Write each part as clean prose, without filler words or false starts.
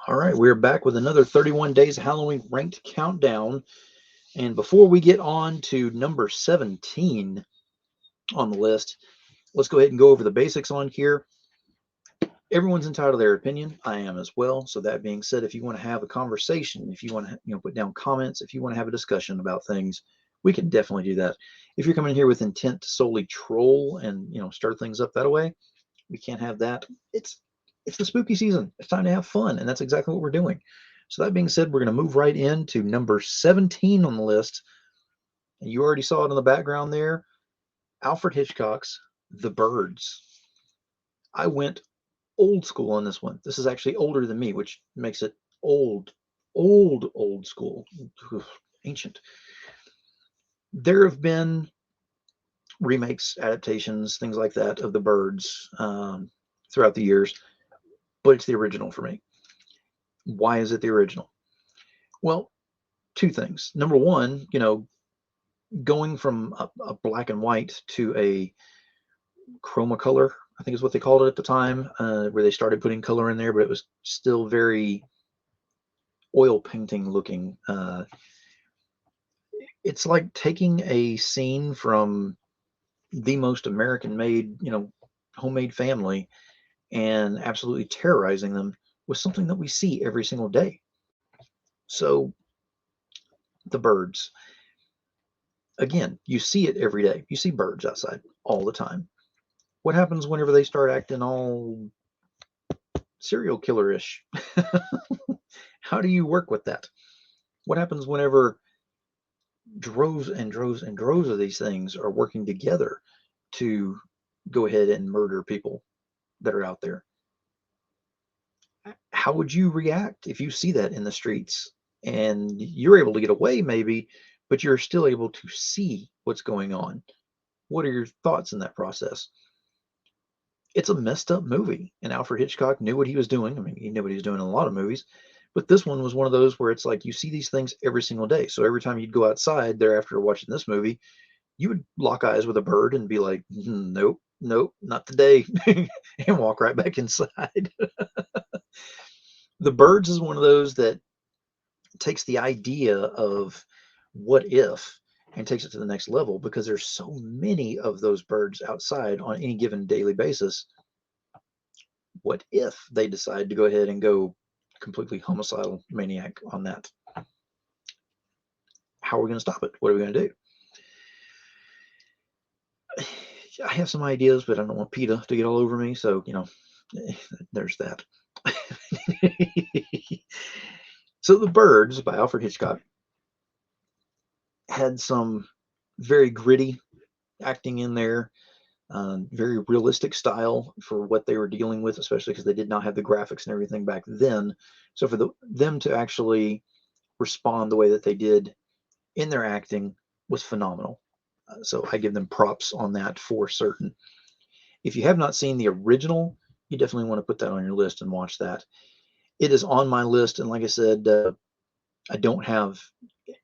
All right, we're back with another 31 Days of Halloween ranked countdown. And before we get on to number 17 on the list, let's go ahead and go over the basics on here. Everyone's entitled to their opinion. I am as well. So that being said, if you want to have a conversation, if you want to, put down comments, if you want to have a discussion about things, we can definitely do that. If you're coming here with intent to solely troll and, start things up that way, we can't have that. It's the spooky season. It's time to have fun, and that's exactly what we're doing. So that being said, we're going to move right into number 17 on the list. And you already saw it in the background there. Alfred Hitchcock's The Birds. I went old school on this one. This is actually older than me, which makes it old school. Ancient. There have been remakes, adaptations, things like that of The Birds throughout the years, but it's the original for me. Why is it the original? Well, two things. Number one, going from a black and white to a chroma color, I think is what they called it at the time, where they started putting color in there, but it was still very oil painting looking. It's like taking a scene from the most American made, homemade family and absolutely terrorizing them with something that we see every single day. So, the birds. Again, you see it every day. You see birds outside all the time. What happens whenever they start acting all serial killer-ish? How do you work with that? What happens whenever droves and droves and droves of these things are working together to go ahead and murder people that are out there? How would you react if you see that in the streets and you're able to get away maybe, but you're still able to see what's going on? What are your thoughts in that process? It's a messed up movie, and Alfred Hitchcock knew what he was doing. I mean, he knew what he was doing in a lot of movies, but this one was one of those where it's like you see these things every single day. So every time you'd go outside there after watching this movie, you would lock eyes with a bird and be like, nope, nope, not today, and walk right back inside. The Birds is one of those that takes the idea of what if and takes it to the next level because there's so many of those birds outside on any given daily basis. What if they decide to go ahead and go completely homicidal maniac on that? How are we going to stop it? What are we going to do? I have some ideas, but I don't want PETA to get all over me. So, there's that. So, The Birds by Alfred Hitchcock had some very gritty acting in there, very realistic style for what they were dealing with, especially because they did not have the graphics and everything back then. So, for them to actually respond the way that they did in their acting was phenomenal. So I give them props on that for certain. If you have not seen the original, you definitely want to put that on your list and watch that. It is on my list, and like I said, I don't have.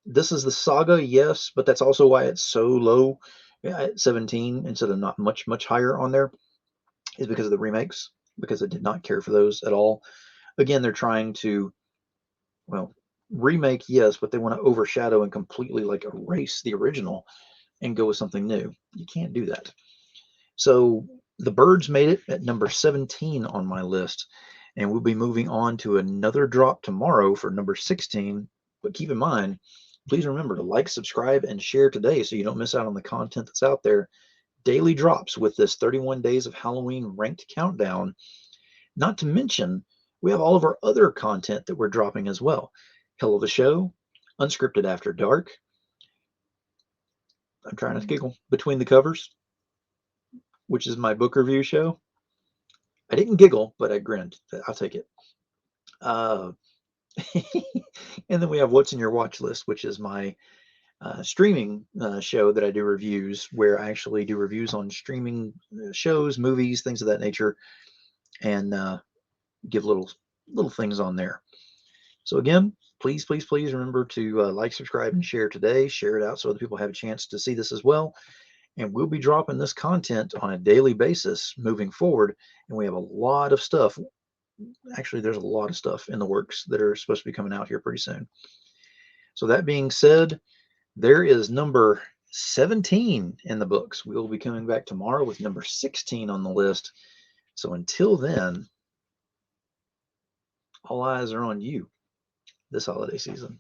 This is the saga, yes, but that's also why it's so low at 17 instead of not much higher on there. Is because of the remakes, because I did not care for those at all. Again, they're trying to, well, remake, yes, but they want to overshadow and completely like erase the original and go with something new. You can't do that. So The Birds made it at number 17 on my list, and we'll be moving on to another drop tomorrow for number 16. But keep in mind, please remember to like, subscribe, and share today so you don't miss out on the content that's out there. Daily drops with this 31 Days of Halloween ranked countdown. Not to mention, we have all of our other content that we're dropping as well. Hell of a Show, Unscripted After Dark. I'm trying to giggle. Between the Covers, which is my book review show. I didn't giggle, but I grinned. I'll take it. Uh, and then we have What's in Your Watch List, which is my streaming show that I do reviews, where I actually do reviews on streaming shows, movies, things of that nature, and give little things on there. So again, please remember to like, subscribe, and share today. Share it out so other people have a chance to see this as well. And we'll be dropping this content on a daily basis moving forward. And we have a lot of stuff. Actually, there's a lot of stuff in the works that are supposed to be coming out here pretty soon. So that being said, there is number 17 in the books. We will be coming back tomorrow with number 16 on the list. So until then, all eyes are on you this holiday season.